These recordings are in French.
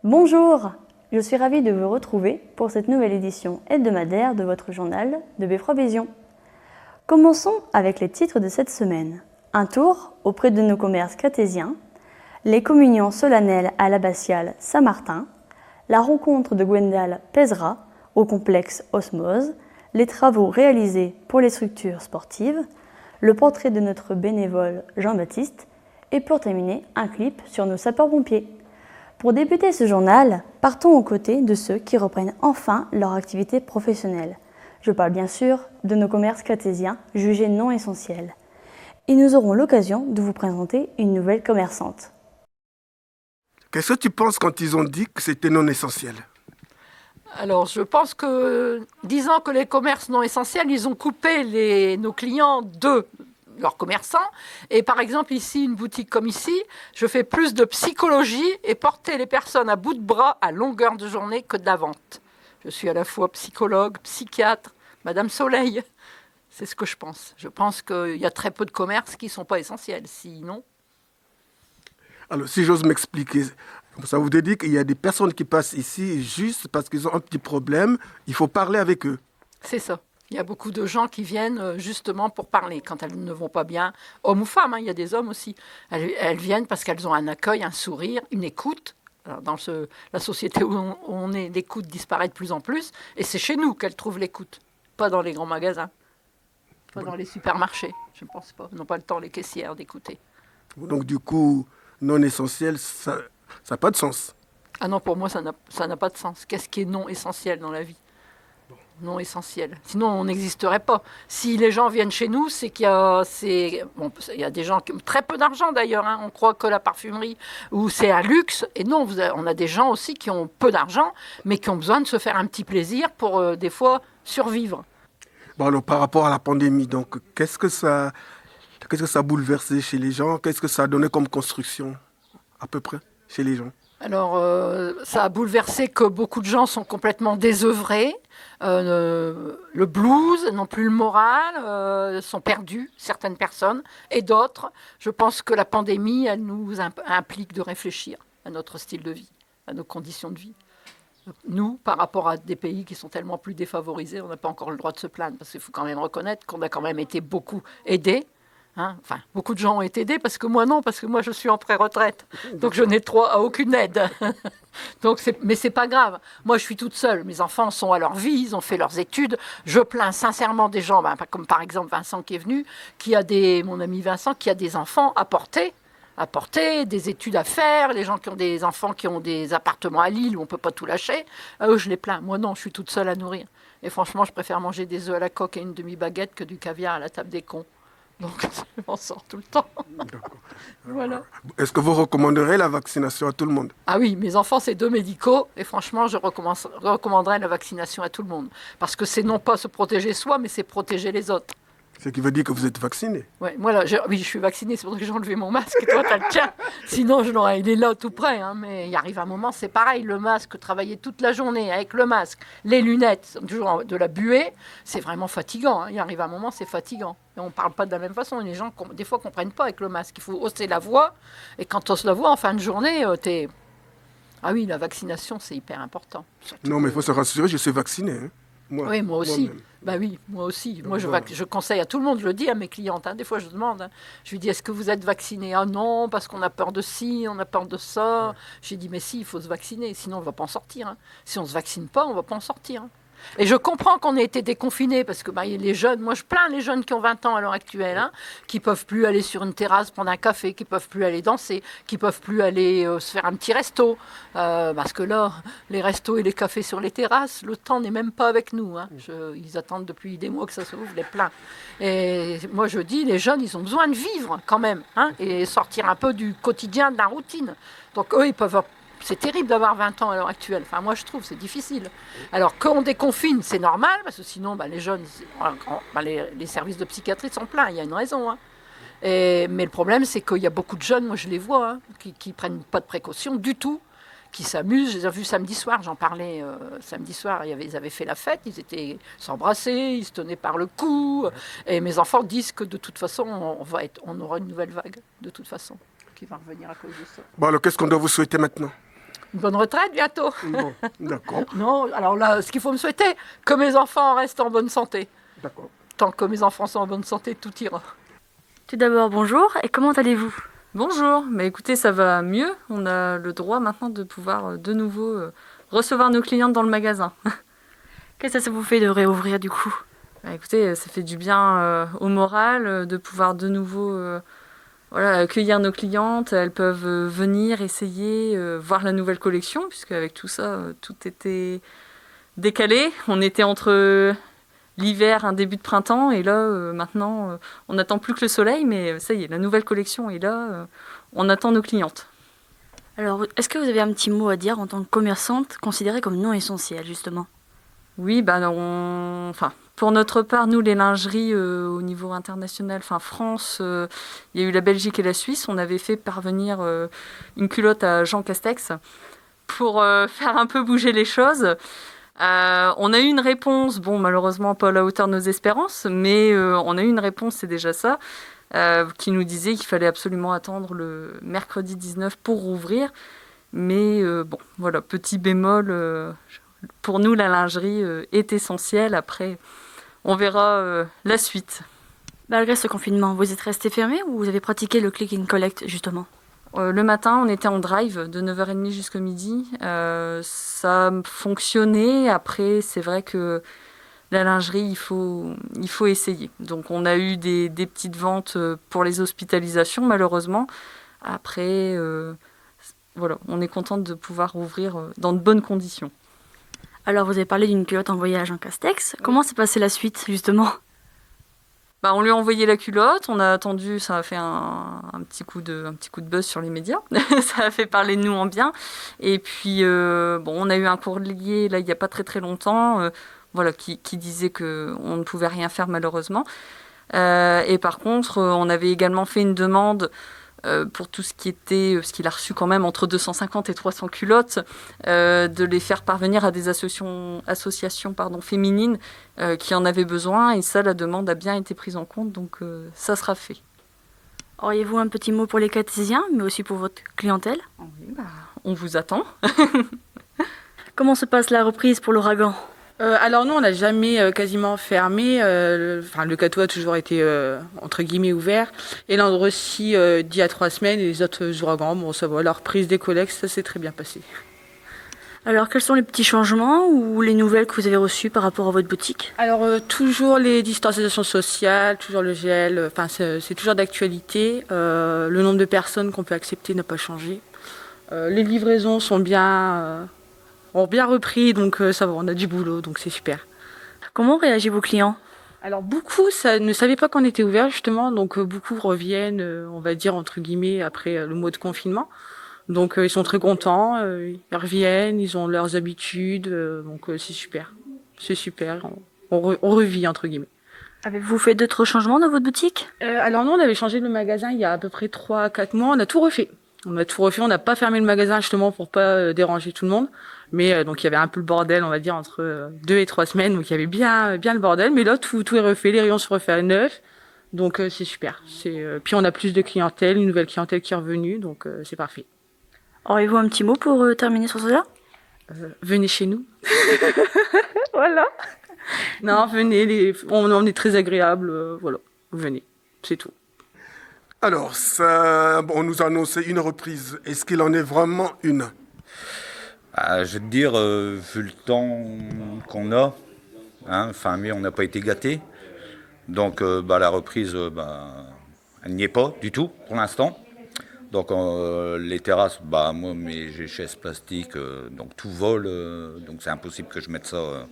Bonjour, je suis ravie de vous retrouver pour cette nouvelle édition hebdomadaire de votre journal de Beffroi Vision. Commençons avec les titres de cette semaine. Un tour auprès de nos commerces cartésiens, les communions solennelles à l'abbatiale Saint-Martin, la rencontre de Gwendal Pezra au complexe Osmose, les travaux réalisés pour les structures sportives, le portrait de notre bénévole Jean-Baptiste et pour terminer, un clip sur nos sapeurs-pompiers. Pour débuter ce journal, partons aux côtés de ceux qui reprennent enfin leur activité professionnelle. Je parle bien sûr de nos commerces cartésiens jugés non essentiels. Et nous aurons l'occasion de vous présenter une nouvelle commerçante. Qu'est-ce que tu penses quand ils ont dit que c'était non essentiel ? Alors, je pense que, disant que les commerces non essentiels, ils ont coupé nos clients de leurs commerçants. Et par exemple, ici, une boutique comme ici, je fais plus de psychologie et porter les personnes à bout de bras à longueur de journée que de la vente. Je suis à la fois psychologue, psychiatre, Madame Soleil. C'est ce que je pense. Je pense qu'il y a très peu de commerces qui ne sont pas essentiels. Sinon... Alors, si j'ose m'expliquer, ça vous dit qu'il y a des personnes qui passent ici juste parce qu'ils ont un petit problème, il faut parler avec eux. C'est ça. Il y a beaucoup de gens qui viennent justement pour parler quand elles ne vont pas bien, hommes ou femmes, il y a des hommes aussi. Elles viennent parce qu'elles ont un accueil, un sourire, une écoute. Alors, dans la société où on est, l'écoute disparaît de plus en plus, et c'est chez nous qu'elles trouvent l'écoute, pas dans les grands magasins, pas dans les supermarchés, je ne pense pas. Ils n'ont pas le temps, les caissières, d'écouter. Donc du coup, non essentiel, ça n'a pas de sens. Ah non, pour moi, ça n'a pas de sens. Qu'est-ce qui est non essentiel dans la vie ? Non essentiel. Sinon, on n'existerait pas. Si les gens viennent chez nous, c'est qu'il y a, il y a des gens qui ont très peu d'argent d'ailleurs. On croit que la parfumerie, ou c'est un luxe. Et non, on a des gens aussi qui ont peu d'argent, mais qui ont besoin de se faire un petit plaisir pour, des fois, survivre. Bon, alors, par rapport à la pandémie, donc, qu'est-ce que ça a bouleversé chez les gens ? Qu'est-ce que ça a donné comme construction, à peu près, chez les gens ? Alors, ça a bouleversé que beaucoup de gens sont complètement désœuvrés. Le blues, non plus le moral, sont perdus, certaines personnes. Et d'autres, je pense que la pandémie, elle nous implique de réfléchir à notre style de vie, à nos conditions de vie. Nous, par rapport à des pays qui sont tellement plus défavorisés, on n'a pas encore le droit de se plaindre. Parce qu'il faut quand même reconnaître qu'on a quand même été beaucoup aidés. Enfin, beaucoup de gens ont été aidés, parce que moi non, parce que moi je suis en pré-retraite, donc je n'ai droit à aucune aide. Mais c'est pas grave. Moi je suis toute seule, mes enfants sont à leur vie, ils ont fait leurs études. Je plains sincèrement des gens, comme par exemple Vincent qui est venu, mon ami Vincent, qui a des enfants à porter, des études à faire, les gens qui ont des enfants qui ont des appartements à Lille où on ne peut pas tout lâcher, eux je les plains. Moi non, je suis toute seule à nourrir. Et franchement, je préfère manger des œufs à la coque et une demi-baguette que du caviar à la table des cons. Donc, je m'en sors tout le temps. Voilà. Est-ce que vous recommanderez la vaccination à tout le monde ? Ah oui, mes enfants, c'est 2 médicaux. Et franchement, je recommanderais la vaccination à tout le monde. Parce que c'est non pas se protéger soi, mais c'est protéger les autres. Ce qui veut dire que vous êtes vacciné. Ouais, moi, là, oui, je suis vaccinée, c'est pour ça que j'ai enlevé mon masque. Et toi, t'as le tien. Sinon, il est là tout près. Mais il arrive un moment, c'est pareil. Le masque, travailler toute la journée avec le masque, les lunettes, toujours de la buée, c'est vraiment fatigant. Il arrive un moment, c'est fatigant. Et on ne parle pas de la même façon. Et les gens, des fois, ne comprennent pas avec le masque. Il faut hausser la voix. Et quand tu hausses la voix, en fin de journée, t'es... Ah oui, la vaccination, c'est hyper important. Surtout non, mais il faut se rassurer, je suis vacciné. Oui, moi aussi. Bah oui, moi aussi. Moi, je conseille à tout le monde, je le dis à mes clientes. Des fois, je demande, je lui dis, est-ce que vous êtes vacciné ? Ah non, parce qu'on a peur de ci, on a peur de ça. Ouais. J'ai dit, mais si, il faut se vacciner, sinon on ne va pas en sortir. Si on ne se vaccine pas, on ne va pas en sortir. Et je comprends qu'on ait été déconfinés, parce que les jeunes, moi je plains les jeunes qui ont 20 ans à l'heure actuelle, qui ne peuvent plus aller sur une terrasse prendre un café, qui ne peuvent plus aller danser, qui ne peuvent plus aller se faire un petit resto. Parce que là, les restos et les cafés sur les terrasses, le temps n'est même pas avec nous. Ils attendent depuis des mois que ça s'ouvre, les pleins. Et moi je dis, les jeunes, ils ont besoin de vivre quand même, et sortir un peu du quotidien, de la routine. Donc eux, ils peuvent... C'est terrible d'avoir 20 ans à l'heure actuelle. Enfin, moi, je trouve, c'est difficile. Alors, qu'on déconfine, c'est normal, parce que sinon, les jeunes, les services de psychiatrie sont pleins. Il y a une raison. Mais le problème, c'est qu'il y a beaucoup de jeunes, moi, je les vois, qui ne prennent pas de précautions du tout, qui s'amusent. Je les ai vus samedi soir, j'en parlais samedi soir. Ils avaient fait la fête, ils étaient s'embrasser, ils se tenaient par le cou. Et mes enfants disent que, de toute façon, on aura une nouvelle vague, de toute façon, qui va revenir à cause de ça. Bon, alors, qu'est-ce qu'on doit vous souhaiter maintenant ? une bonne retraite bientôt. Bon, d'accord. Non, alors là, ce qu'il faut me souhaiter, que mes enfants restent en bonne santé. D'accord. Tant que mes enfants sont en bonne santé, tout ira. Tout d'abord, bonjour et comment allez-vous? Bonjour, écoutez, ça va mieux. On a le droit maintenant de pouvoir de nouveau recevoir nos clientes dans le magasin. Qu'est-ce que ça vous fait de réouvrir du coup? Écoutez, ça fait du bien au moral de pouvoir de nouveau accueillir nos clientes. Elles peuvent venir essayer, voir la nouvelle collection, puisque avec tout ça, tout était décalé. On était entre l'hiver, un début de printemps, et là, maintenant, on n'attend plus que le soleil, mais ça y est, la nouvelle collection est là. On attend nos clientes. Alors, est-ce que vous avez un petit mot à dire en tant que commerçante considérée comme non essentielle, justement? Oui, pour notre part, nous, les lingeries au niveau international, France, il y a eu la Belgique et la Suisse. On avait fait parvenir une culotte à Jean Castex pour faire un peu bouger les choses. On a eu une réponse, malheureusement pas à la hauteur de nos espérances, mais on a eu une réponse, c'est déjà ça, qui nous disait qu'il fallait absolument attendre le mercredi 19 pour rouvrir. Mais petit bémol, pour nous la lingerie est essentielle. Après, on verra la suite. Malgré ce confinement, vous êtes resté fermé ou vous avez pratiqué le click and collect justement? Le matin, on était en drive de 9h30 jusqu'au midi. Ça fonctionnait. Après, c'est vrai que la lingerie, il faut essayer. Donc, on a eu des petites ventes pour les hospitalisations, malheureusement. Après, on est contente de pouvoir rouvrir dans de bonnes conditions. Alors, vous avez parlé d'une culotte envoyée à Jean Castex. Comment s'est passée la suite, justement? On lui a envoyé la culotte, on a attendu, ça a fait un petit coup de buzz sur les médias, ça a fait parler de nous en bien. Et puis, on a eu un courrier, là, il n'y a pas très très longtemps, qui disait qu'on ne pouvait rien faire malheureusement. Et par contre, on avait également fait une demande pour tout ce qui était, parce qu'il a reçu quand même entre 250 et 300 culottes, de les faire parvenir à des associations féminines qui en avaient besoin. Et ça, la demande a bien été prise en compte, donc ça sera fait. Auriez-vous un petit mot pour les Cartésiens, mais aussi pour votre clientèle? Oui, on vous attend. Comment se passe la reprise pour l'ouragan? Alors nous, on n'a jamais quasiment fermé. Le Cateau a toujours été entre guillemets ouvert. Et l'Andrecy d'il y a 3 semaines et les autres ouragans, ça va. La reprise des collectes, ça s'est très bien passé. Alors quels sont les petits changements ou les nouvelles que vous avez reçues par rapport à votre boutique? Alors toujours les distanciations sociales, toujours le gel. C'est toujours d'actualité. Le nombre de personnes qu'on peut accepter n'a pas changé. Les livraisons sont ont bien repris, donc ça va, on a du boulot, donc c'est super. Comment réagissent vos clients? Alors beaucoup ne savaient pas qu'on était ouvert justement, donc beaucoup reviennent, on va dire entre guillemets, après le mois de confinement. Donc ils sont très contents, ils reviennent, ils ont leurs habitudes, donc c'est super. C'est super, on revit entre guillemets. Avez-vous fait d'autres changements dans votre boutique? Alors nous, on avait changé le magasin il y a à peu près 3-4 mois, on a tout refait. On n'a pas fermé le magasin justement pour pas déranger tout le monde. Mais donc il y avait un peu le bordel, on va dire, entre 2 et 3 semaines. Donc il y avait bien le bordel. Mais là, tout est refait, les rayons se refait à neuf. Donc c'est super. Puis on a plus de clientèle, une nouvelle clientèle qui est revenue. Donc c'est parfait. Auriez-vous un petit mot pour terminer sur cela? Venez chez nous. Voilà. Non, venez, on est très agréable. Voilà, venez, c'est tout. Alors, on nous a annoncé une reprise. Est-ce qu'il en est vraiment une? Je vais te dire, vu le temps qu'on a, fin mai, on n'a pas été gâtés. Donc la reprise, elle n'y est pas du tout pour l'instant. Donc les terrasses, moi j'ai chaises plastiques, donc tout vole, donc c'est impossible que je mette ça.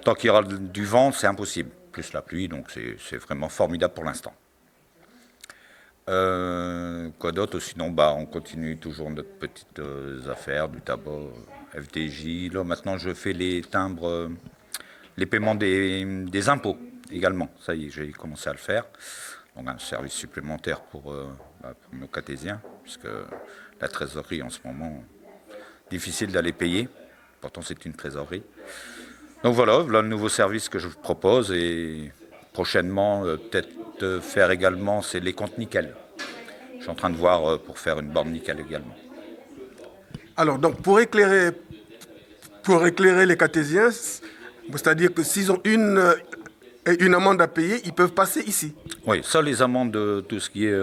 Tant qu'il y aura du vent, c'est impossible. Plus la pluie, donc c'est vraiment formidable pour l'instant. Quoi d'autre? Sinon, on continue toujours notre petites affaires, du tabac, FDJ. Là, maintenant, je fais les timbres, les paiements des impôts également. Ça y est, j'ai commencé à le faire. Donc, un service supplémentaire pour nos Cartésiens, puisque la trésorerie, en ce moment, difficile d'aller payer. Pourtant, c'est une trésorerie. Donc, voilà le nouveau service que je vous propose. Et prochainement, peut-être faire également, c'est les comptes nickel. Je suis en train de voir pour faire une borne nickel également. Alors, donc, pour éclairer les cartésiens, c'est-à-dire que s'ils ont une amende à payer, ils peuvent passer ici. Oui, ça, les amendes, tout ce qui est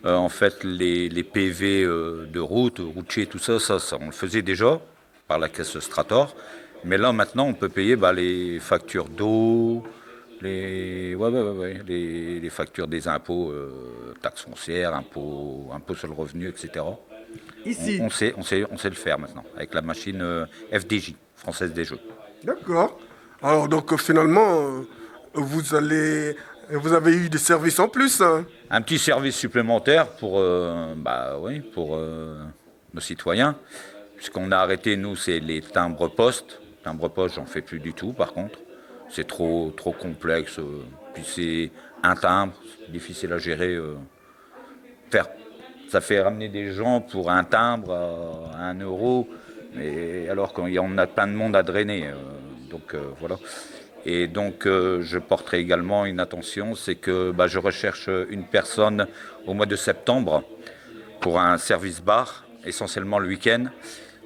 en fait les PV de route, routier, tout ça, on le faisait déjà par la caisse Strator. Mais là, maintenant, on peut payer les factures d'eau, les factures des impôts, taxes foncières, impôts sur le revenu, etc. Ici. On sait le faire maintenant, avec la machine FDJ, Française des Jeux. D'accord. Alors, donc, finalement, vous avez eu des services en plus, hein. Un petit service supplémentaire pour nos citoyens, puisqu'on a arrêté, nous, c'est les timbres postes. Timbres postes, j'en fais plus du tout, par contre. C'est trop complexe. Puis c'est un timbre, c'est difficile à gérer. Ça fait ramener des gens pour un timbre à 1 euro, mais alors qu'on a plein de monde à drainer. Voilà. Et donc je porterai également une attention, c'est que je recherche une personne au mois de septembre pour un service bar, essentiellement le week-end,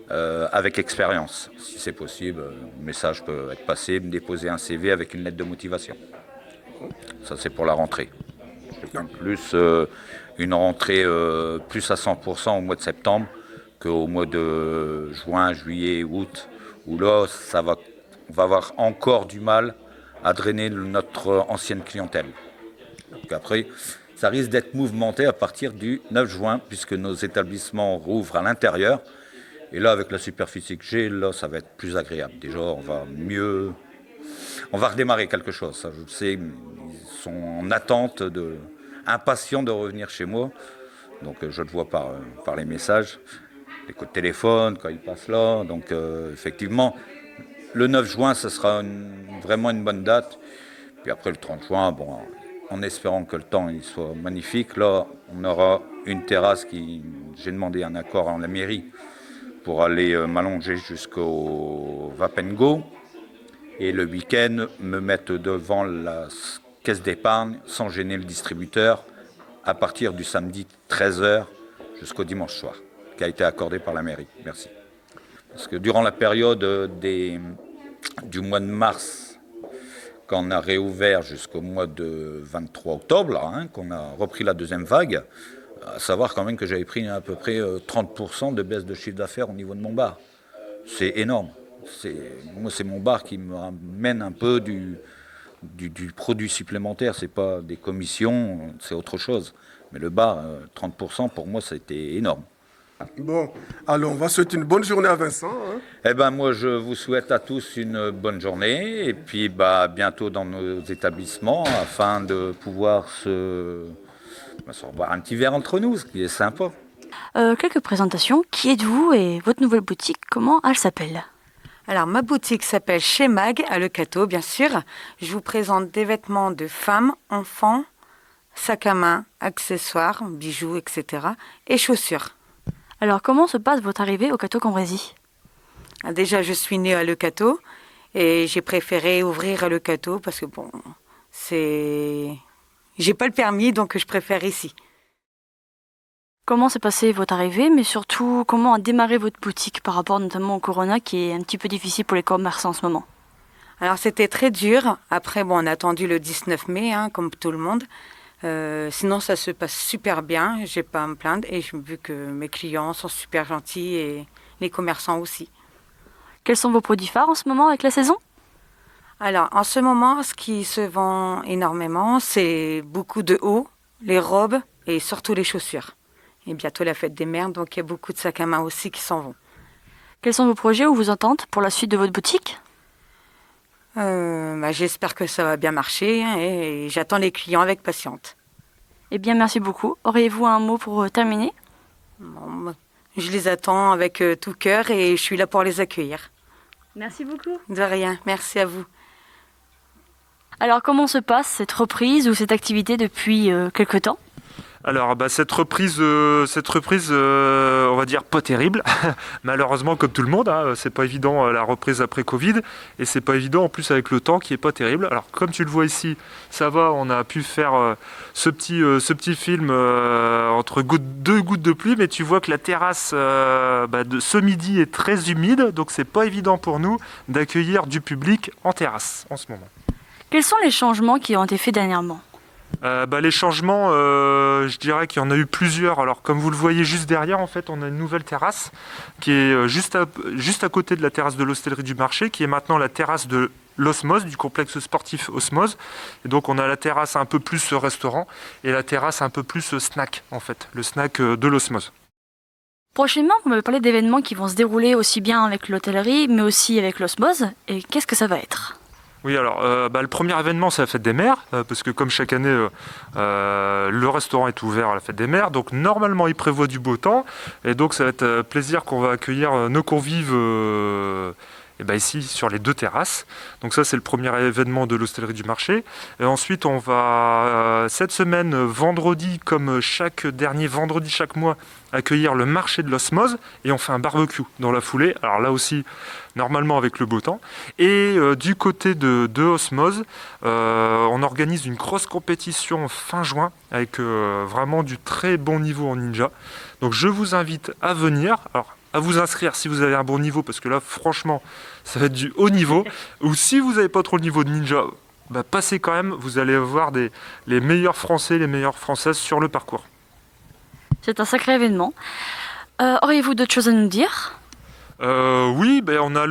avec expérience. Si c'est possible, le message peut être passé, me déposer un CV avec une lettre de motivation. Ça, c'est pour la rentrée. En plus, une rentrée plus à 100% au mois de septembre qu'au mois de juin, juillet, août, où là, on va avoir encore du mal à drainer notre ancienne clientèle. Donc après, ça risque d'être mouvementé à partir du 9 juin, puisque nos établissements rouvrent à l'intérieur. Et là, avec la superficie que j'ai, là, ça va être plus agréable. Déjà, on va redémarrer quelque chose. Ça, je le sais, ils sont en attente, impatients de revenir chez moi. Donc, je le vois par les messages, les coups de téléphone, quand ils passent là. Donc, effectivement, le 9 juin, ce sera vraiment une bonne date. Puis après, le 30 juin, en espérant que le temps il soit magnifique, là, on aura une terrasse j'ai demandé un accord à la mairie pour aller m'allonger jusqu'au Vapengo et le week-end me mettre devant la caisse d'épargne sans gêner le distributeur à partir du samedi 13h jusqu'au dimanche soir, qui a été accordé par la mairie. Merci. Parce que durant la période du mois de mars, quand on a réouvert jusqu'au mois de 23 octobre, là, qu'on a repris la deuxième vague, à savoir quand même que j'avais pris à peu près 30% de baisse de chiffre d'affaires au niveau de mon bar. C'est énorme. Moi, c'est mon bar qui me ramène un peu du produit supplémentaire. C'est pas des commissions, c'est autre chose. Mais le bar, 30%, pour moi, c'était énorme. Bon, alors on va souhaiter une bonne journée à Vincent, hein. Eh ben moi, je vous souhaite à tous une bonne journée et puis bientôt dans nos établissements afin de pouvoir se reboire un petit verre entre nous, ce qui est sympa. Quelques présentations. Qui êtes-vous et votre nouvelle boutique, comment elle s'appelle ? Alors, ma boutique s'appelle Chez Mag, à Lecâteau, bien sûr. Je vous présente des vêtements de femmes, enfants, sacs à main, accessoires, bijoux, etc. et chaussures. Alors, comment se passe votre arrivée au Cateau-Cambrésis ? Déjà, je suis née à Lecâteau et j'ai préféré ouvrir à Lecâteau parce que j'ai pas le permis, donc je préfère ici. Comment s'est passée votre arrivée, mais surtout, comment a démarré votre boutique par rapport notamment au Corona, qui est un petit peu difficile pour les commerçants en ce moment ? Alors, c'était très dur. Après, on a attendu le 19 mai, comme tout le monde. Sinon, ça se passe super bien. J'ai pas à me plaindre. Et j'ai vu que mes clients sont super gentils et les commerçants aussi. Quels sont vos produits phares en ce moment avec la saison ? Alors, en ce moment, ce qui se vend énormément, c'est beaucoup de hauts, les robes et surtout les chaussures. Et bientôt la fête des mères, donc il y a beaucoup de sacs à main aussi qui s'en vont. Quels sont vos projets ou vos attentes pour la suite de votre boutique ? J'espère que ça va bien marcher et j'attends les clients avec patience. Eh bien, merci beaucoup. Auriez-vous un mot pour terminer ? Je les attends avec tout cœur et je suis là pour les accueillir. Merci beaucoup. De rien, merci à vous. Alors, comment se passe cette reprise ou cette activité depuis quelque temps ? Alors, cette reprise, on va dire pas terrible. Malheureusement, comme tout le monde, hein, c'est pas évident la reprise après Covid, et c'est pas évident en plus avec le temps qui est pas terrible. Alors, comme tu le vois ici, ça va, on a pu faire ce petit film entre deux gouttes de pluie, mais tu vois que la terrasse de ce midi est très humide, donc c'est pas évident pour nous d'accueillir du public en terrasse en ce moment. Quels sont les changements qui ont été faits dernièrement ? Les changements, je dirais qu'il y en a eu plusieurs. Alors, comme vous le voyez juste derrière, en fait, on a une nouvelle terrasse qui est juste à côté de la terrasse de l'hostellerie du marché, qui est maintenant la terrasse de l'Osmose, du complexe sportif Osmose. Et donc, on a la terrasse un peu plus restaurant et la terrasse un peu plus snack, en fait, le snack de l'Osmose. Prochainement, vous m'avez parlé d'événements qui vont se dérouler aussi bien avec l'hôtellerie, mais aussi avec l'Osmose. Et qu'est-ce que ça va être ? Oui, alors le premier événement, c'est la fête des mères, parce que comme chaque année, le restaurant est ouvert à la fête des mères, donc normalement il prévoit du beau temps, et donc ça va être plaisir qu'on va accueillir nos convives ici sur les deux terrasses. Donc ça, c'est le premier événement de l'hostellerie du marché. Et ensuite, on va cette semaine, vendredi, comme chaque dernier vendredi chaque mois, accueillir le marché de l'Osmose, et on fait un barbecue dans la foulée. Alors là aussi, normalement avec le beau temps. Et du côté de Osmose, on organise une grosse compétition fin juin avec vraiment du très bon niveau en ninja. Donc je vous invite à venir. Alors, à vous inscrire si vous avez un bon niveau, parce que là, franchement, ça va être du haut niveau. Ou si vous n'avez pas trop le niveau de ninja, passez quand même. Vous allez voir les meilleurs Français, les meilleures Françaises sur le parcours. C'est un sacré événement. Auriez-vous d'autres choses à nous dire ? Oui, on a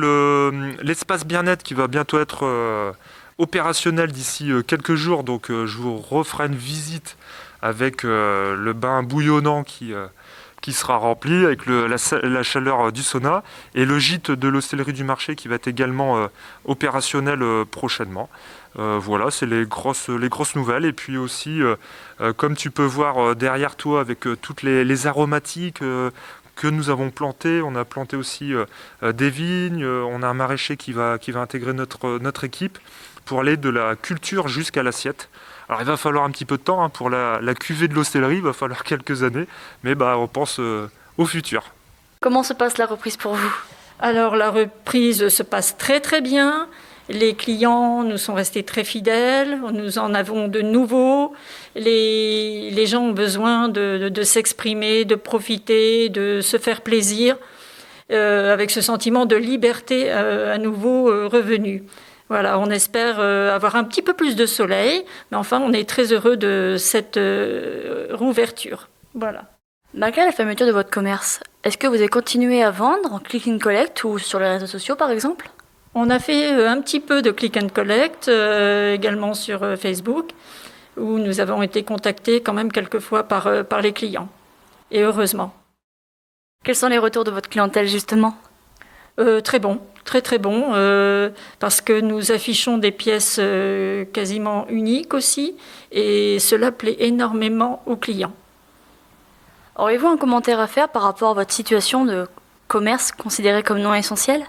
l'espace bien-être qui va bientôt être opérationnel d'ici quelques jours. Donc je vous referai une visite avec le bain bouillonnant qui sera rempli avec la chaleur du sauna, et le gîte de l'hostellerie du marché qui va être également opérationnel prochainement. Voilà, c'est les grosses nouvelles. Et puis aussi, comme tu peux voir derrière toi avec toutes les aromatiques que nous avons plantées, on a planté aussi des vignes, on a un maraîcher qui va intégrer notre équipe pour aller de la culture jusqu'à l'assiette. Alors il va falloir un petit peu de temps pour la cuvée de l'hostellerie, il va falloir quelques années, mais on pense au futur. Comment se passe la reprise pour vous ? Alors la reprise se passe très très bien. Les clients nous sont restés très fidèles, nous en avons de nouveaux. Les gens ont besoin de s'exprimer, de profiter, de se faire plaisir, avec ce sentiment de liberté à nouveau revenu. Voilà, on espère avoir un petit peu plus de soleil, mais enfin, on est très heureux de cette rouverture. Voilà. Malgré la fermeture de votre commerce, est-ce que vous avez continué à vendre en click and collect ou sur les réseaux sociaux, par exemple ? On a fait un petit peu de click and collect, également sur Facebook, où nous avons été contactés quand même quelquefois par les clients. Et heureusement. Quels sont les retours de votre clientèle, justement ? Très bon, très bon, parce que nous affichons des pièces quasiment uniques aussi, et cela plaît énormément aux clients. Auriez-vous un commentaire à faire par rapport à votre situation de commerce considéré comme non essentiel ?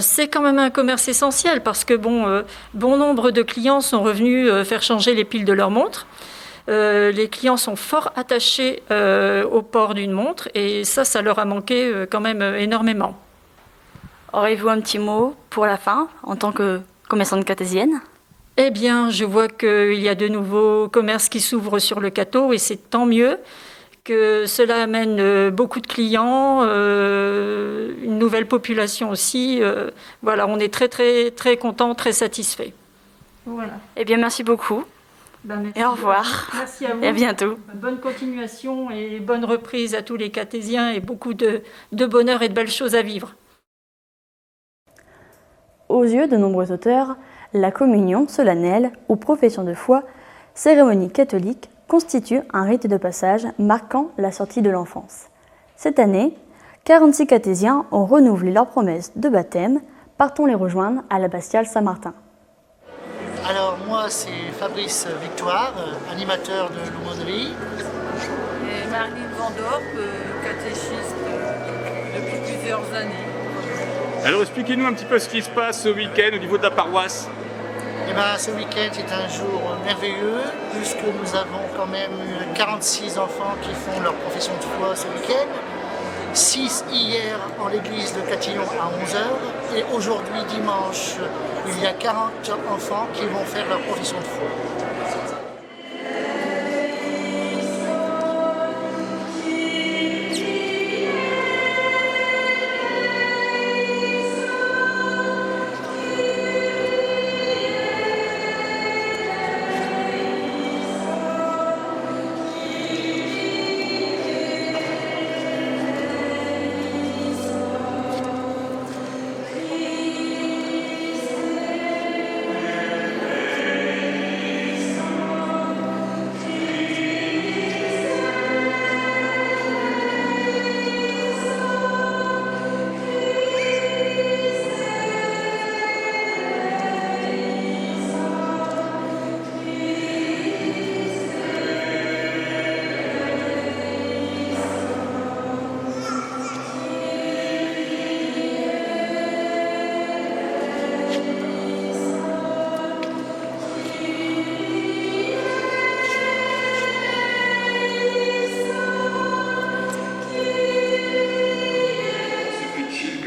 C'est quand même un commerce essentiel, parce que bon nombre de clients sont revenus faire changer les piles de leur montre. Les clients sont fort attachés au port d'une montre, et ça leur a manqué quand même énormément. Auriez-vous un petit mot pour la fin, en tant que commerçante cartésienne ? Eh bien, je vois qu'il y a de nouveaux commerces qui s'ouvrent sur le Cateau, et c'est tant mieux que cela amène beaucoup de clients, une nouvelle population aussi. Voilà, on est très, très, très contents, très satisfaits. Voilà. Eh bien, merci beaucoup. Merci. Et au revoir. Merci à vous. Et à bientôt. Bonne continuation et bonne reprise à tous les Catésiens, et beaucoup de bonheur et de belles choses à vivre. Aux yeux de nombreux auteurs, la communion solennelle ou profession de foi, cérémonie catholique, constitue un rite de passage marquant la sortie de l'enfance. Cette année, 46 catésiens ont renouvelé leur promesse de baptême. Partons les rejoindre à l'abbatiale Saint-Martin. Alors moi c'est Fabrice Victoire, animateur de l'aumônerie. Et Marlene Vandorp, catéchiste depuis plusieurs années. Alors expliquez-nous un petit peu ce qui se passe ce week-end au niveau de la paroisse. Et ce week-end est un jour merveilleux puisque nous avons quand même 46 enfants qui font leur profession de foi ce week-end. 6 hier en l'église de Catillon à 11h et aujourd'hui dimanche il y a 40 enfants qui vont faire leur profession de foi.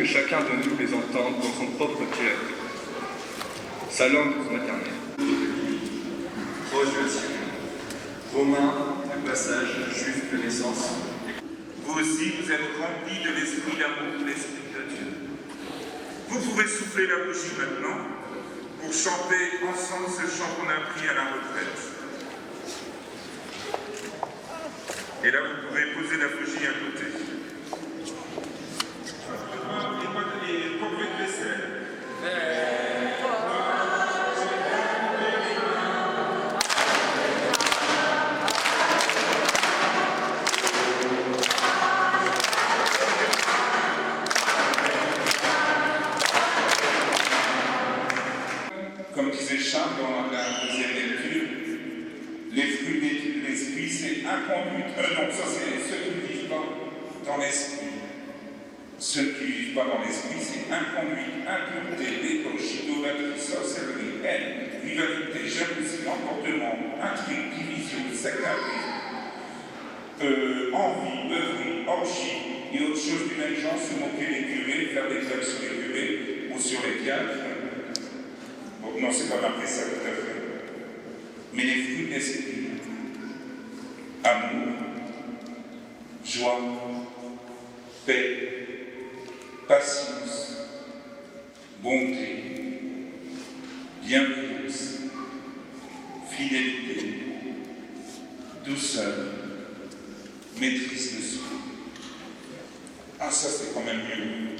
Chacun de nous les entende dans son propre cœur, sa langue maternelle. Ô Dieu, Romains du passage juif de naissance, vous aussi vous êtes remplis de l'esprit d'amour de l'esprit de Dieu. Vous pouvez souffler la bougie maintenant pour chanter ensemble ce chant qu'on a appris à la retraite. Et là vous pourrez poser la bougie à côté. Comme disait Charles dans la deuxième lecture, les fruits de l'esprit, c'est inconduite. Non, ça c'est ceux qui ne vivent pas dans l'esprit. Ceux qui ne vivent pas dans l'esprit, c'est inconduite, impureté, débauche, idolâtrie, sorcellerie, haine, rivalité, jalousie, emportement, intrigue, division, sectarisme, envie, beuverie, orgie et autres choses du même genre, se moquer des curés, faire des blagues sur les curés ou sur les diacres. Bon, non, c'est pas marqué ça tout à fait. Mais les fruits de l'esprit, amour, joie, paix, patience, bonté, bienveillance, fidélité, douceur, maîtrise de soi. Ah, ça c'est quand même mieux.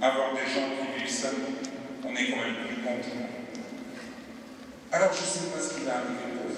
Avoir des gens qui vivent ça, on est quand même plus content. Alors je ne sais pas ce qui va arriver pour vous.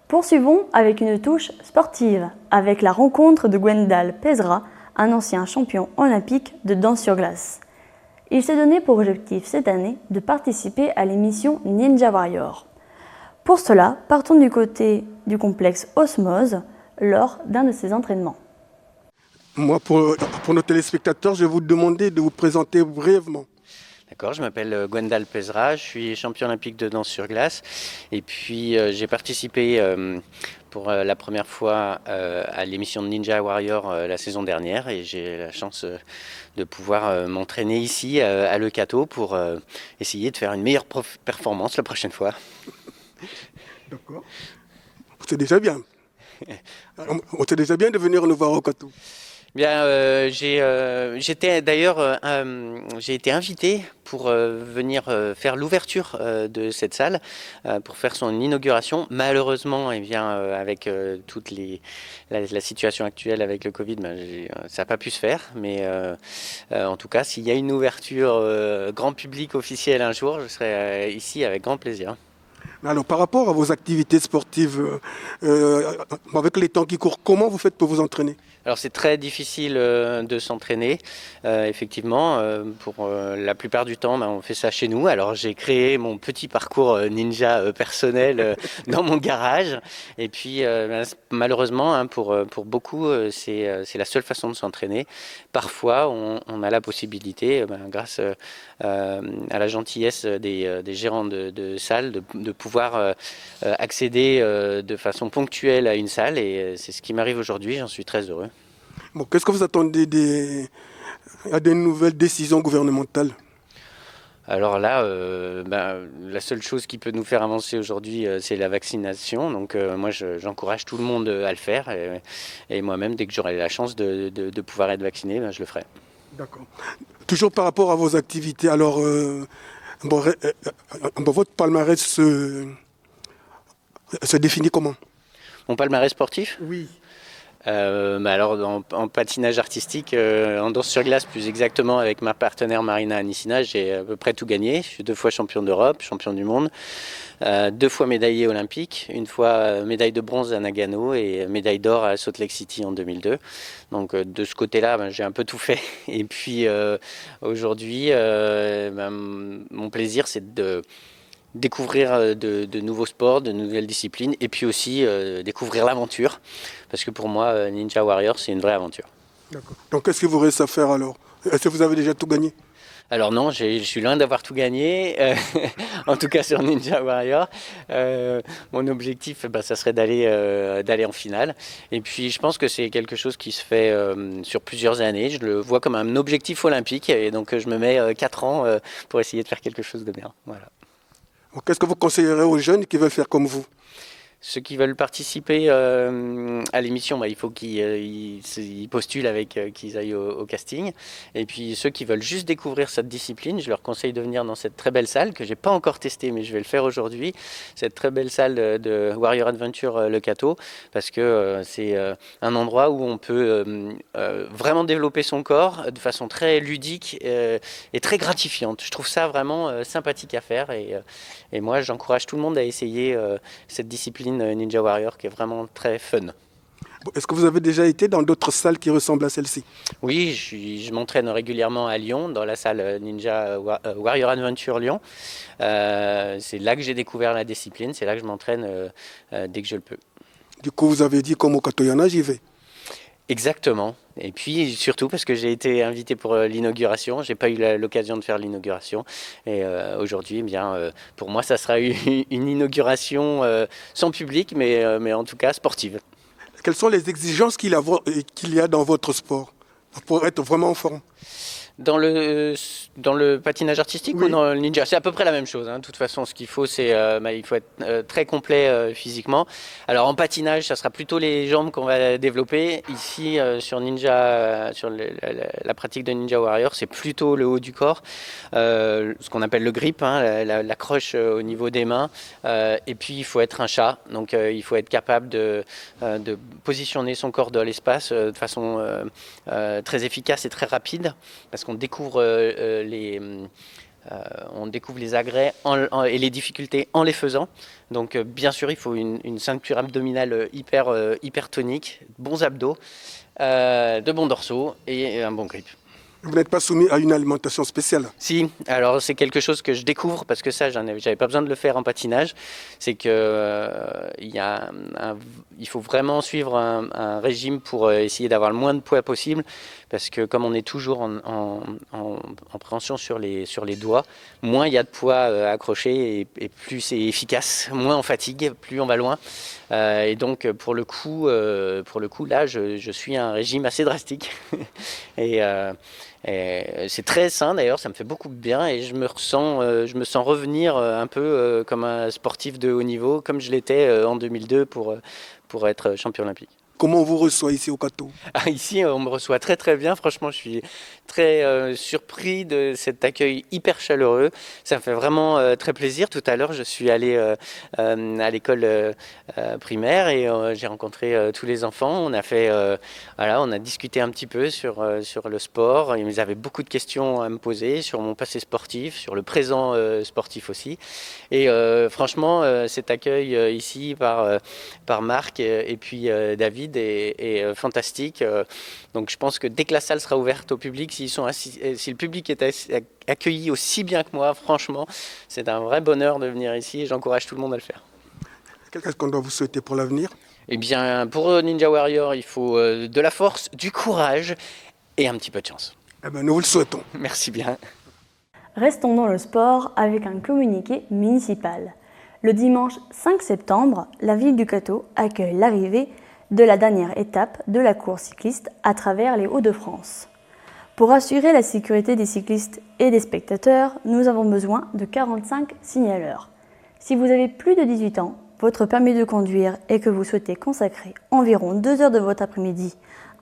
Poursuivons avec une touche sportive, avec la rencontre de Gwendal Pesra, un ancien champion olympique de danse sur glace. Il s'est donné pour objectif cette année de participer à l'émission Ninja Warrior. Pour cela, partons du côté du complexe Osmose lors d'un de ses entraînements. Moi, pour nos téléspectateurs, je vais vous demander de vous présenter brièvement. D'accord, je m'appelle Gwendal Pezra, je suis champion olympique de danse sur glace et puis j'ai participé pour la première fois à l'émission de Ninja Warrior la saison dernière et j'ai la chance de pouvoir m'entraîner ici à Le Cateau pour essayer de faire une meilleure performance la prochaine fois. D'accord. C'est déjà bien. C'est déjà bien de venir nous voir au Cateau. Bien, j'ai été invité pour venir faire l'ouverture de cette salle, pour faire son inauguration. Malheureusement, eh bien, avec toute la situation actuelle avec le Covid, ça n'a pas pu se faire. Mais en tout cas, s'il y a une ouverture grand public officielle un jour, je serai ici avec grand plaisir. Alors, par rapport à vos activités sportives, avec les temps qui courent, comment vous faites pour vous entraîner ? Alors c'est très difficile de s'entraîner, effectivement. Pour la plupart du temps, on fait ça chez nous. Alors j'ai créé mon petit parcours ninja personnel dans mon garage. Et puis malheureusement, pour beaucoup, c'est la seule façon de s'entraîner. Parfois, on a la possibilité, grâce à la gentillesse des gérants de salles, de pouvoir accéder de façon ponctuelle à une salle. Et c'est ce qui m'arrive aujourd'hui, j'en suis très heureux. Bon, qu'est-ce que vous attendez à des nouvelles décisions gouvernementales ? Alors là, la seule chose qui peut nous faire avancer aujourd'hui, c'est la vaccination. Donc moi, j'encourage tout le monde à le faire. Et moi-même, dès que j'aurai la chance de pouvoir être vacciné, je le ferai. D'accord. Toujours par rapport à vos activités, alors votre palmarès se définit comment ? Mon palmarès sportif ? Oui. Alors en patinage artistique, en danse sur glace plus exactement avec ma partenaire Marina Anissina, j'ai à peu près tout gagné. Je suis 2 fois champion d'Europe, champion du monde, 2 fois médaillé olympique, 1 fois médaille de bronze à Nagano et médaille d'or à Salt Lake City en 2002. Donc de ce côté-là, j'ai un peu tout fait. Et puis aujourd'hui, mon plaisir c'est de découvrir de nouveaux sports, de nouvelles disciplines et puis aussi découvrir l'aventure parce que pour moi Ninja Warrior c'est une vraie aventure. D'accord. Donc qu'est-ce qu'il vous reste à faire alors ? Est-ce que vous avez déjà tout gagné ? Alors non, je suis loin d'avoir tout gagné, en tout cas sur Ninja Warrior. Mon objectif, ça serait d'aller en finale. Et puis je pense que c'est quelque chose qui se fait sur plusieurs années. Je le vois comme un objectif olympique et donc je me mets 4 ans pour essayer de faire quelque chose de bien. Voilà. Qu'est-ce que vous conseillerez aux jeunes qui veulent faire comme vous ? Ceux qui veulent participer à l'émission, il faut qu'ils postulent qu'ils aillent au casting. Et puis ceux qui veulent juste découvrir cette discipline, je leur conseille de venir dans cette très belle salle que je n'ai pas encore testée, mais je vais le faire aujourd'hui. Cette très belle salle de Warrior Adventure Le Cateau, parce que c'est un endroit où on peut vraiment développer son corps de façon très ludique et très gratifiante. Je trouve ça vraiment sympathique à faire et moi j'encourage tout le monde à essayer cette discipline Ninja Warrior qui est vraiment très fun. Est-ce que vous avez déjà été dans d'autres salles qui ressemblent à celle-ci ? Oui, je m'entraîne régulièrement à Lyon, dans la salle Ninja Warrior Adventure Lyon. C'est là que j'ai découvert la discipline, c'est là que je m'entraîne dès que je le peux. Du coup, vous avez dit comme au Katoyana, j'y vais. Exactement. Et puis surtout parce que j'ai été invité pour l'inauguration, j'ai pas eu l'occasion de faire l'inauguration. Et aujourd'hui, pour moi, ça sera une inauguration sans public, mais en tout cas sportive. Quelles sont les exigences qu'il y a dans votre sport pour être vraiment en forme ? Dans le patinage artistique ou dans le ninja, c'est à peu près la même chose. De toute façon, ce qu'il faut, c'est il faut être très complet physiquement. Alors en patinage, ça sera plutôt les jambes qu'on va développer. Ici, sur ninja, sur la pratique de Ninja Warrior, c'est plutôt le haut du corps, ce qu'on appelle le grip, l'accroche au niveau des mains. Et puis il faut être un chat, donc il faut être capable de positionner son corps dans l'espace de façon très efficace et très rapide, parce qu'on découvre les agrès et les difficultés en les faisant. Donc bien sûr, il faut une ceinture abdominale hyper tonique, bons abdos, de bons dorsaux et un bon grip. Vous n'êtes pas soumis à une alimentation spéciale ? Si, alors c'est quelque chose que je découvre parce que ça, j'avais pas besoin de le faire en patinage. C'est qu'il y a il faut vraiment suivre un régime pour essayer d'avoir le moins de poids possible, parce que comme on est toujours en préhension sur les doigts, moins il y a de poids accroché et plus c'est efficace, moins on fatigue, plus on va loin. Et donc pour le coup là, je suis un régime assez drastique. Et c'est très sain d'ailleurs, ça me fait beaucoup de bien et je me sens revenir un peu comme un sportif de haut niveau, comme je l'étais en 2002 pour être champion olympique. Comment on vous reçoit ici au Cateau? Ici, on me reçoit très très bien. Franchement, je suis très surpris de cet accueil hyper chaleureux. Ça me fait vraiment très plaisir. Tout à l'heure, je suis allé à l'école primaire et j'ai rencontré tous les enfants. On a discuté un petit peu sur le sport. Ils avaient beaucoup de questions à me poser sur mon passé sportif, sur le présent sportif aussi. Et franchement, cet accueil ici par Marc et puis David est fantastique. Donc je pense que dès que la salle sera ouverte au public, si le public est accueilli aussi bien que moi, franchement, c'est un vrai bonheur de venir ici et j'encourage tout le monde à le faire. Qu'est-ce qu'on doit vous souhaiter pour l'avenir? Eh bien, pour Ninja Warrior, il faut de la force, du courage et un petit peu de chance. Eh bien, nous vous le souhaitons. Merci bien. Restons dans le sport avec un communiqué municipal. Le dimanche 5 septembre, la ville du Cateau accueille l'arrivée de la dernière étape de la course cycliste à travers les Hauts-de-France. Pour assurer la sécurité des cyclistes et des spectateurs, nous avons besoin de 45 signaleurs. Si vous avez plus de 18 ans, votre permis de conduire et que vous souhaitez consacrer environ 2 heures de votre après-midi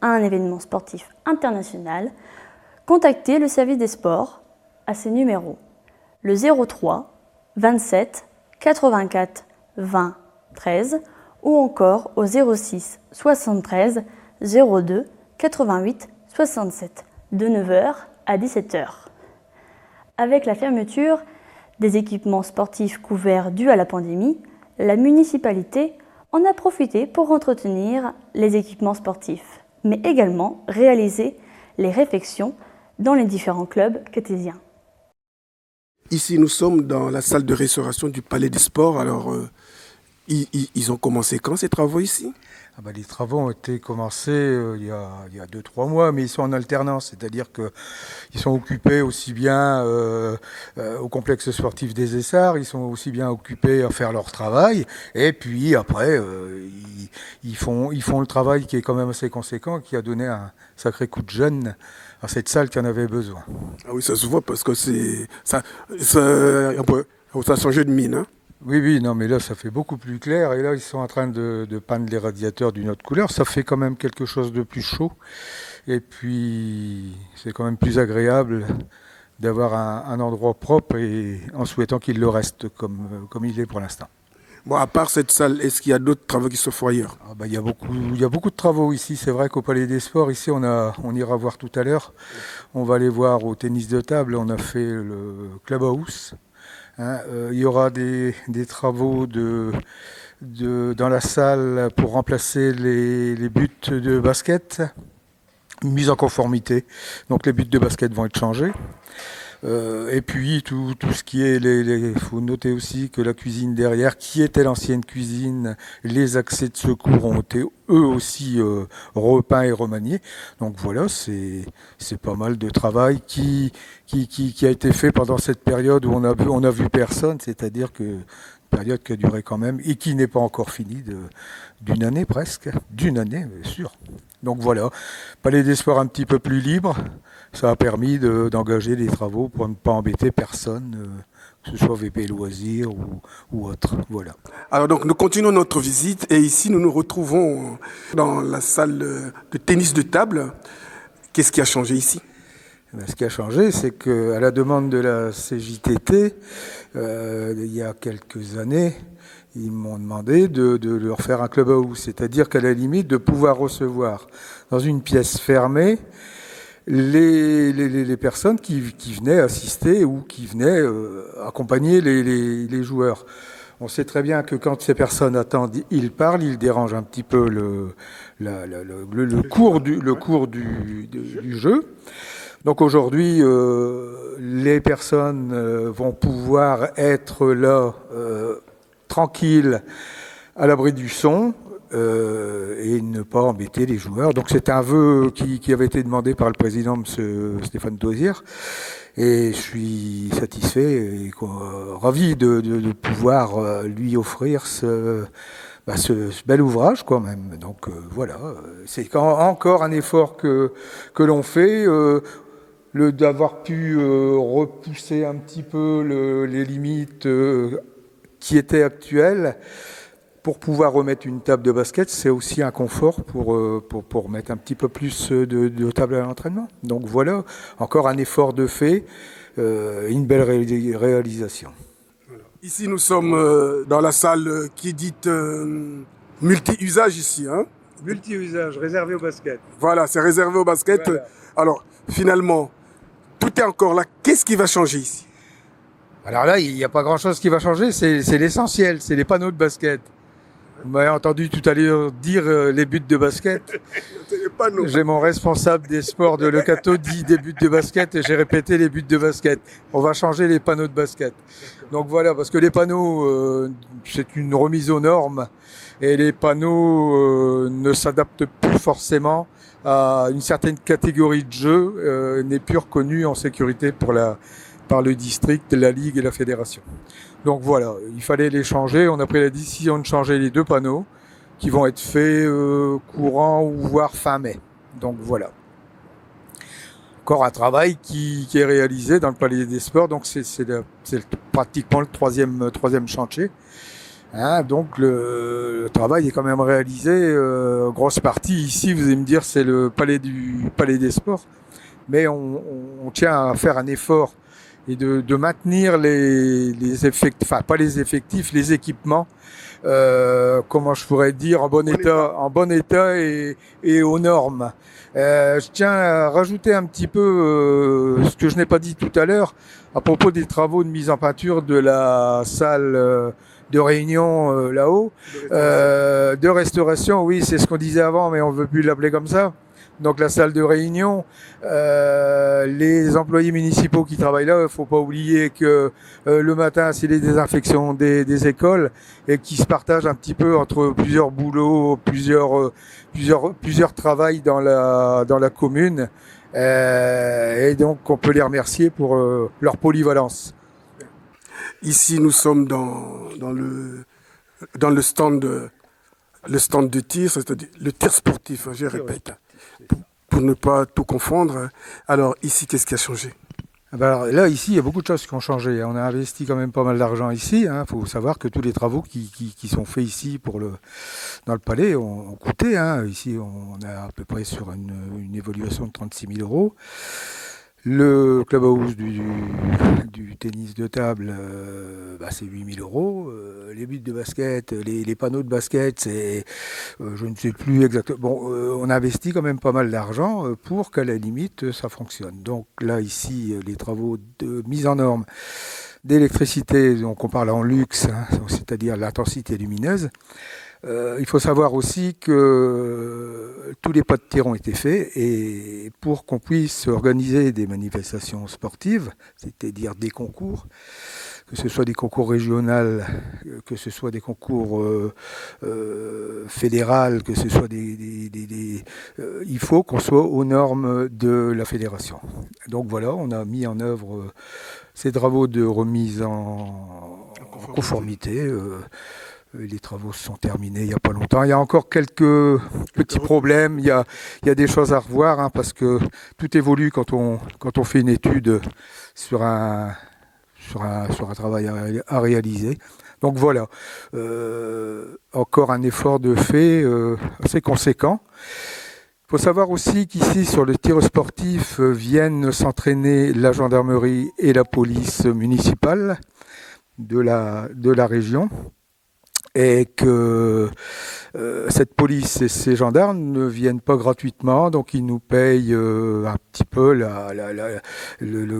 à un événement sportif international, contactez le service des sports à ces numéros: le 03 27 84 20 13 ou encore au 06 73 02 88 67 de 9h à 17h. Avec la fermeture des équipements sportifs couverts dû à la pandémie, la municipalité en a profité pour entretenir les équipements sportifs, mais également réaliser les réfections dans les différents clubs catésiens. Ici, nous sommes dans la salle de restauration du Palais des Sports. Alors, ils ont commencé quand ces travaux ici? Les travaux ont été commencés il y a 2-3 mois, mais ils sont en alternance, c'est-à-dire qu'ils sont occupés aussi bien au complexe sportif des Essarts, ils sont aussi bien occupés à faire leur travail, et puis après, ils font le travail qui est quand même assez conséquent, qui a donné un sacré coup de jeune à cette salle qui en avait besoin. Ah oui, ça se voit parce que ça a changé de mine, hein. Oui, non, mais là, ça fait beaucoup plus clair. Et là, ils sont en train de peindre les radiateurs d'une autre couleur. Ça fait quand même quelque chose de plus chaud. Et puis, c'est quand même plus agréable d'avoir un endroit propre et en souhaitant qu'il le reste comme il est pour l'instant. Bon, à part cette salle, est-ce qu'il y a d'autres travaux qui se font ailleurs? Il y a beaucoup de travaux ici. C'est vrai qu'au Palais des Sports, ici, on ira voir tout à l'heure. On va aller voir au tennis de table. On a fait le clubhouse. Il y aura des travaux dans la salle pour remplacer les buts de basket, mise en conformité. Donc les buts de basket vont être changés. Et puis tout ce qui est, il faut noter aussi que la cuisine derrière, qui était l'ancienne cuisine, les accès de secours ont été eux aussi repeints et remaniés. Donc voilà, c'est pas mal de travail qui a été fait pendant cette période où on a vu personne, c'est-à-dire que période qui a duré quand même et qui n'est pas encore finie d'une année presque, d'une année bien sûr. Donc voilà, Palais des Sports un petit peu plus libre, ça a permis d'engager des travaux pour ne pas embêter personne, que ce soit VP Loisirs ou autre. Voilà. Alors donc nous continuons notre visite et ici nous nous retrouvons dans la salle de tennis de table. Qu'est-ce qui a changé ici? Ce qui a changé, c'est qu'à la demande de la CJTT, il y a quelques années, ils m'ont demandé de leur faire un clubhouse, c'est-à-dire qu'à la limite de pouvoir recevoir dans une pièce fermée les personnes qui venaient assister ou qui venaient accompagner les joueurs. On sait très bien que quand ces personnes attendent, ils parlent, ils dérangent un petit peu le cours du jeu. Donc aujourd'hui, les personnes vont pouvoir être là, tranquilles, à l'abri du son, et ne pas embêter les joueurs. Donc c'est un vœu qui avait été demandé par le président, M. Stéphane Dozière, et je suis satisfait et ravi de pouvoir lui offrir ce bel ouvrage quand même. Donc voilà, c'est encore un effort que l'on fait, d'avoir pu repousser un petit peu les limites qui étaient actuelles. Pour pouvoir remettre une table de basket, c'est aussi un confort pour mettre un petit peu plus de table à l'entraînement. Donc voilà, encore un effort de fait, une belle réalisation. Ici, nous sommes dans la salle qui est dite multi-usage ici. Hein. Multi-usage, réservé au basket. Voilà, c'est réservé au basket. Voilà. Alors, finalement, tout est encore là. Qu'est-ce qui va changer ici? Alors là, il n'y a pas grand-chose qui va changer. C'est l'essentiel, c'est les panneaux de basket. Vous m'avez entendu tout à l'heure dire les buts de basket. J'ai mon responsable des sports de Lecato dit des buts de basket et j'ai répété les buts de basket. On va changer les panneaux de basket. Donc voilà, parce que les panneaux, c'est une remise aux normes et les panneaux ne s'adaptent plus forcément à une certaine catégorie de jeu, n'est plus reconnue en sécurité par le district, la ligue et la fédération. Donc voilà, il fallait les changer. On a pris la décision de changer les 2 panneaux qui vont être faits courant ou voire fin mai. Donc voilà. Encore un travail qui est réalisé dans le Palais des Sports. Donc c'est pratiquement le troisième chantier. Hein, donc le travail est quand même réalisé. Grosse partie ici, vous allez me dire, c'est le Palais des Sports. Mais on tient à faire un effort et de maintenir les effectifs, enfin pas les effectifs, les équipements, comment je pourrais dire, en bon état et aux normes. Je tiens à rajouter un petit peu ce que je n'ai pas dit tout à l'heure à propos des travaux de mise en peinture de la salle de réunion là-haut, de restauration. Oui, c'est ce qu'on disait avant, mais on veut plus l'appeler comme ça. Donc la salle de réunion, les employés municipaux qui travaillent là, il ne faut pas oublier que le matin, c'est les désinfections des écoles et qui se partagent un petit peu entre plusieurs boulots, plusieurs travails dans la commune. Et donc on peut les remercier pour leur polyvalence. Ici, nous sommes dans le stand de tir, c'est-à-dire le tir sportif, je répète. Pour ne pas tout confondre. Alors ici, qu'est-ce qui a changé? Alors, là, ici, il y a beaucoup de choses qui ont changé. On a investi quand même pas mal d'argent ici. Il faut savoir que tous les travaux qui sont faits ici dans le palais ont coûté. Ici, on est à peu près sur une évaluation de 36 000 €. Le clubhouse du tennis de table, c'est 8 000 €. Les buts de basket, les panneaux de basket, c'est, je ne sais plus exactement. Bon, on a investi quand même pas mal d'argent pour qu'à la limite ça fonctionne. Donc là, ici, les travaux de mise en norme d'électricité, donc on parle en luxe, c'est-à-dire l'intensité lumineuse. Il faut savoir aussi que tous les pas de tir ont été faits et pour qu'on puisse organiser des manifestations sportives, c'est-à-dire des concours, que ce soit des concours régionaux, que ce soit des concours fédéraux, que ce soit il faut qu'on soit aux normes de la fédération. Donc voilà, on a mis en œuvre ces travaux de remise en conformité. Les travaux se sont terminés il n'y a pas longtemps. Il y a encore quelques petits problèmes. Il y a des choses à revoir parce que tout évolue quand on fait une étude sur un travail à réaliser. Donc voilà, encore un effort de fait assez conséquent. Il faut savoir aussi qu'ici, sur le tir sportif, viennent s'entraîner la gendarmerie et la police municipale de la région. Et que cette police et ces gendarmes ne viennent pas gratuitement, donc ils nous payent un petit peu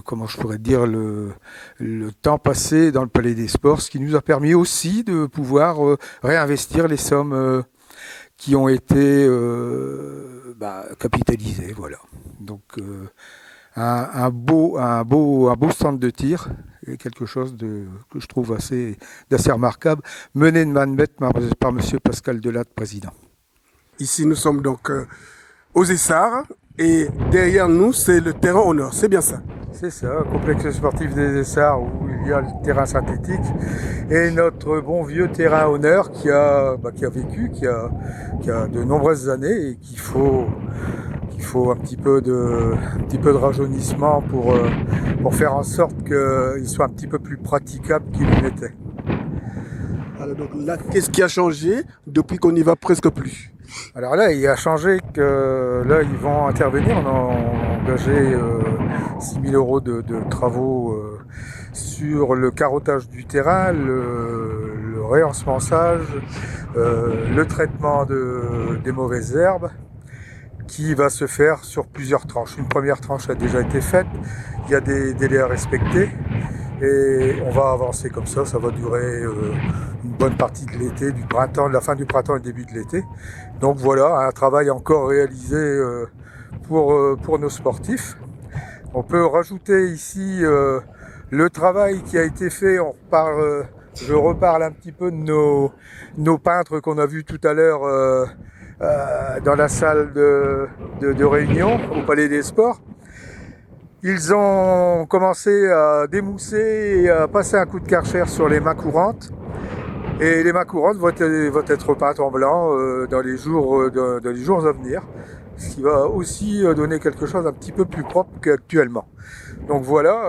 comment je pourrais dire le temps passé dans le Palais des Sports, ce qui nous a permis aussi de pouvoir réinvestir les sommes qui ont été capitalisées. Voilà. Donc un beau stand de tir, et quelque chose que je trouve d'assez remarquable, mené de main de maître par M. Pascal Delatte, président. Ici, nous sommes donc aux Essarts, et derrière nous, c'est le terrain au nord, c'est bien ça? C'est ça, complexe sportif des Essarts où il y a le terrain synthétique et notre bon vieux terrain honneur qui a vécu, qui a de nombreuses années et qu'il faut un petit peu de rajeunissement pour faire en sorte qu'il soit un petit peu plus praticable qu'il n'était. Alors donc là, qu'est-ce qui a changé depuis qu'on n'y va presque plus? Alors là, il a changé que là, ils vont intervenir. On a engagé 6 000 € de travaux sur le carottage du terrain, le réensemençage, le traitement des mauvaises herbes, qui va se faire sur plusieurs tranches. Une première tranche a déjà été faite, il y a des délais à respecter et on va avancer comme ça va durer une bonne partie de l'été, du printemps, de la fin du printemps et le début de l'été. Donc voilà, un travail encore réalisé pour nos sportifs. On peut rajouter ici le travail qui a été fait, je reparle un petit peu de nos peintres qu'on a vus tout à l'heure dans la salle de réunion au Palais des Sports. Ils ont commencé à démousser et à passer un coup de Karcher sur les mains courantes. Et les mains courantes vont être peintes en blanc dans les jours à venir. Ce qui va aussi donner quelque chose un petit peu plus propre qu'actuellement. Donc voilà,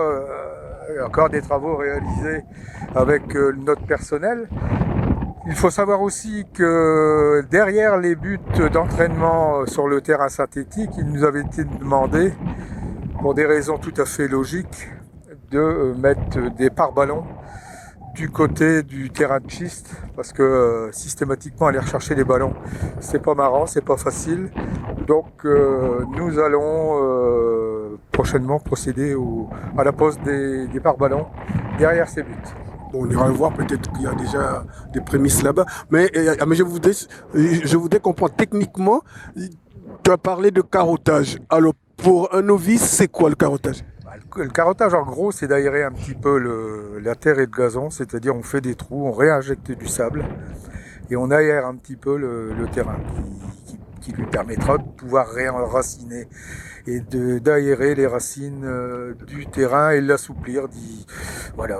encore des travaux réalisés avec notre personnel. Il faut savoir aussi que derrière les buts d'entraînement sur le terrain synthétique, il nous avait été demandé, pour des raisons tout à fait logiques, de mettre des pare-ballons du côté du terrain de schiste, parce que systématiquement aller rechercher les ballons, c'est pas marrant, c'est pas facile. Donc nous allons prochainement procéder à la pose des pare-ballons derrière ces buts. On ira voir, peut-être qu'il y a déjà des prémices là-bas. Mais je voudrais comprendre techniquement, tu as parlé de carottage. Alors, pour un novice, c'est quoi le carottage? Le carottage, en gros, c'est d'aérer un petit peu la terre et le gazon, c'est-à-dire on fait des trous, on réinjecte du sable et on aère un petit peu le terrain qui lui permettra de pouvoir réenraciner et d'aérer les racines du terrain et l'assouplir. Voilà,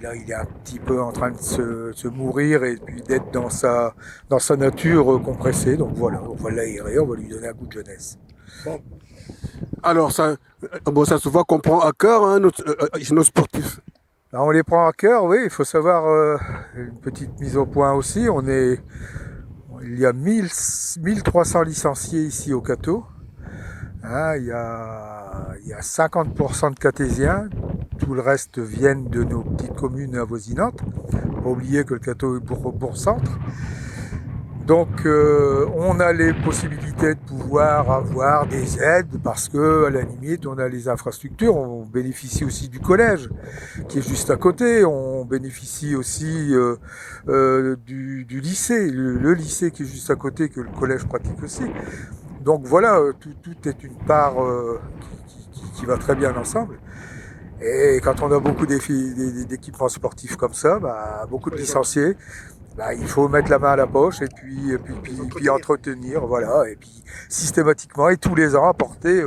là il est un petit peu en train de se mourir et puis d'être dans sa nature compressée. Donc voilà, on va l'aérer, on va lui donner un goût de jeunesse. Bon. Alors ça se voit qu'on prend à cœur nos sportifs. Alors on les prend à cœur, oui. Il faut savoir une petite mise au point aussi. Il y a 1300 licenciés ici au Cateau. Il y a 50% de Catésiens, tout le reste viennent de nos petites communes avoisinantes. Pas oublier que le Cateau est bourg-centre. Donc on a les possibilités de pouvoir avoir des aides parce que à la limite on a les infrastructures, on bénéficie aussi du collège qui est juste à côté, on bénéficie aussi du lycée, le lycée qui est juste à côté que le collège pratique aussi. Donc voilà, tout est une part qui va très bien ensemble. Et quand on a beaucoup d'équipements sportifs comme ça, beaucoup de licenciés, il faut mettre la main à la poche et puis entretenir, voilà, et puis systématiquement et tous les ans apporter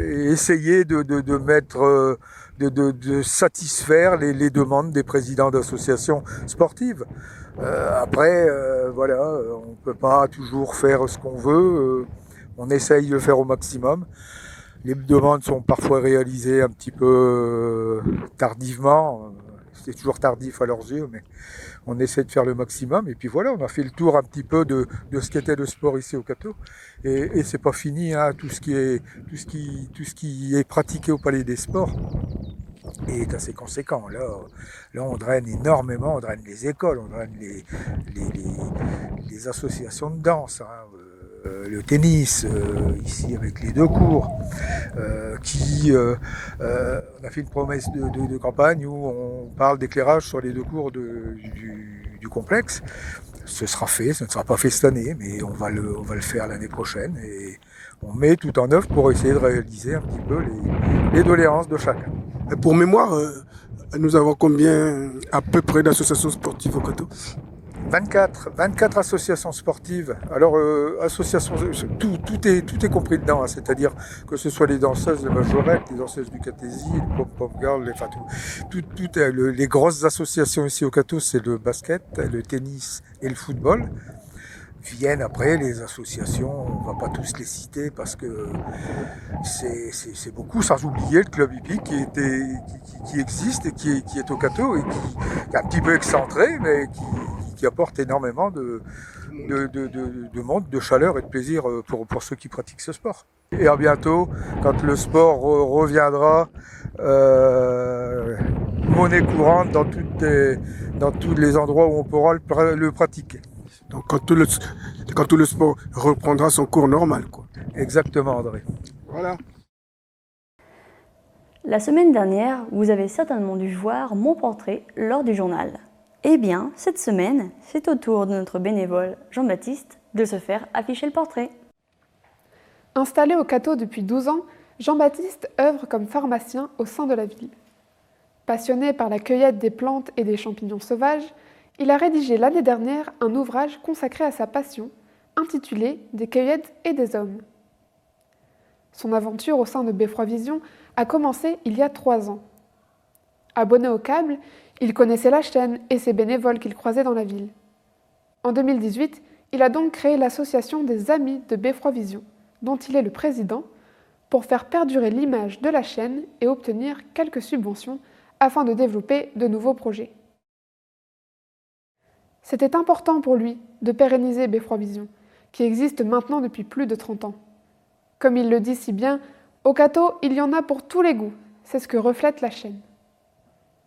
et essayer de mettre, de satisfaire les demandes des présidents d'associations sportives. Après, voilà, on peut pas toujours faire ce qu'on veut, on essaye de le faire au maximum. Les demandes sont parfois réalisées un petit peu tardivement. C'est toujours tardif à leurs yeux, mais on essaie de faire le maximum. Et puis voilà, on a fait le tour un petit peu de ce qu'était le sport ici au Cateau. Et c'est pas fini, hein, tout ce qui est pratiqué au Palais des Sports est assez conséquent. Là on draine énormément, on draine les écoles, on draine les associations de danse. Le tennis, ici avec les deux cours, on a fait une promesse de campagne où on parle d'éclairage sur les deux cours du complexe. ce sera fait, ce ne sera pas fait cette année, mais on va le faire l'année prochaine et on met tout en œuvre pour essayer de réaliser un petit peu les doléances de chacun. Et pour mémoire, nous avons combien à peu près d'associations sportives au Cateau ? 24 associations sportives. Alors, associations, tout est compris dedans, hein, c'est-à-dire que ce soit les danseuses, les majorettes, les danseuses du Catésie, les pop-pop girls, les grosses associations ici au Cateau, c'est le basket, le tennis et le football. Viennent après les associations, on ne va pas tous les citer parce que c'est beaucoup, sans oublier le club hippique qui existe et qui est au Cateau et qui est un petit peu excentré, mais qui apporte énormément de monde, de chaleur et de plaisir pour ceux qui pratiquent ce sport. Et à bientôt, quand le sport reviendra, monnaie courante dans tous les endroits où on pourra le pratiquer. Donc quand tout le sport reprendra son cours normal, quoi. Exactement, André. Voilà. La semaine dernière, vous avez certainement dû voir mon portrait lors du journal. Eh bien, cette semaine, c'est au tour de notre bénévole Jean-Baptiste de se faire afficher le portrait. Installé au Cateau depuis 12 ans, Jean-Baptiste œuvre comme pharmacien au sein de la ville. Passionné par la cueillette des plantes et des champignons sauvages, il a rédigé l'année dernière un ouvrage consacré à sa passion, intitulé « Des cueillettes et des hommes ». Son aventure au sein de Beffroi Vision a commencé il y a 3 ans. Abonné au câble, il connaissait la chaîne et ses bénévoles qu'il croisait dans la ville. En 2018, il a donc créé l'association des Amis de Beffroi Vision, dont il est le président, pour faire perdurer l'image de la chaîne et obtenir quelques subventions afin de développer de nouveaux projets. C'était important pour lui de pérenniser Beffroi Vision, qui existe maintenant depuis plus de 30 ans. Comme il le dit si bien, au Cateau, il y en a pour tous les goûts, c'est ce que reflète la chaîne.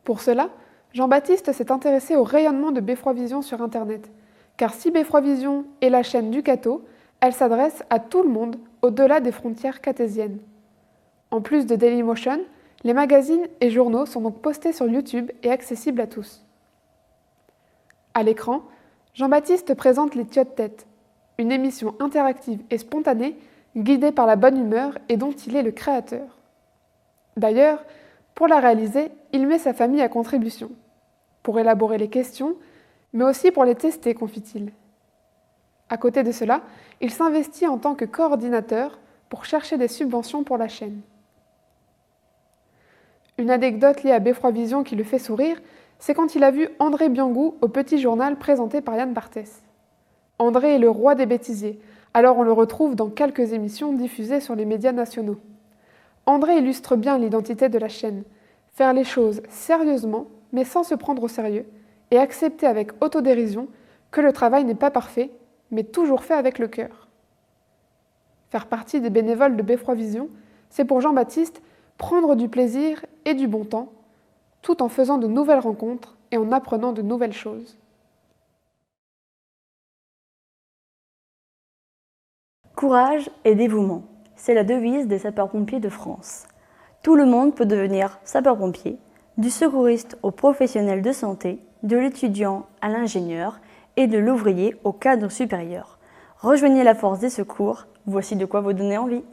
Pour cela, Jean-Baptiste s'est intéressé au rayonnement de Beffroi Vision sur Internet, car si Beffroi Vision est la chaîne du Cateau, elle s'adresse à tout le monde au-delà des frontières catésiennes. En plus de Dailymotion, les magazines et journaux sont donc postés sur YouTube et accessibles à tous. À l'écran, Jean-Baptiste présente les Tiotes-Têtes, une émission interactive et spontanée guidée par la bonne humeur et dont il est le créateur. D'ailleurs, pour la réaliser, il met sa famille à contribution, pour élaborer les questions, mais aussi pour les tester, confie-t-il. À côté de cela, il s'investit en tant que coordinateur pour chercher des subventions pour la chaîne. Une anecdote liée à Beffroi Vision qui le fait sourire, c'est quand il a vu André Biangou au Petit Journal présenté par Yann Barthès. André est le roi des bêtisiers, alors on le retrouve dans quelques émissions diffusées sur les médias nationaux. André illustre bien l'identité de la chaîne, faire les choses sérieusement, mais sans se prendre au sérieux, et accepter avec autodérision que le travail n'est pas parfait, mais toujours fait avec le cœur. Faire partie des bénévoles de Beffroi Vision, c'est pour Jean-Baptiste prendre du plaisir et du bon temps, tout en faisant de nouvelles rencontres et en apprenant de nouvelles choses. Courage et dévouement, c'est la devise des sapeurs-pompiers de France. Tout le monde peut devenir sapeur-pompier, du secouriste au professionnel de santé, de l'étudiant à l'ingénieur et de l'ouvrier au cadre supérieur. Rejoignez la force des secours, voici de quoi vous donner envie.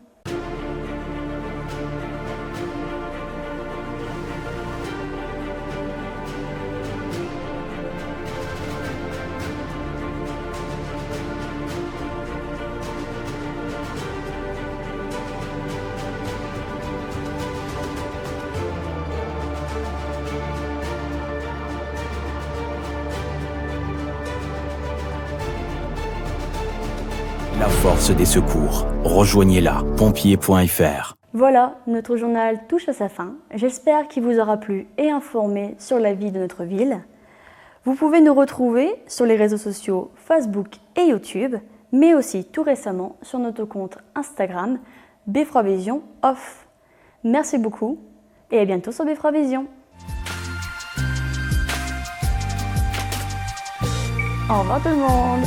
La force des secours. Rejoignez-la, pompier.fr. Voilà, notre journal touche à sa fin. J'espère qu'il vous aura plu et informé sur la vie de notre ville. Vous pouvez nous retrouver sur les réseaux sociaux Facebook et YouTube, mais aussi tout récemment sur notre compte Instagram Beffroi Vision Off. Merci beaucoup et à bientôt sur Beffroi Vision. Au revoir tout le monde.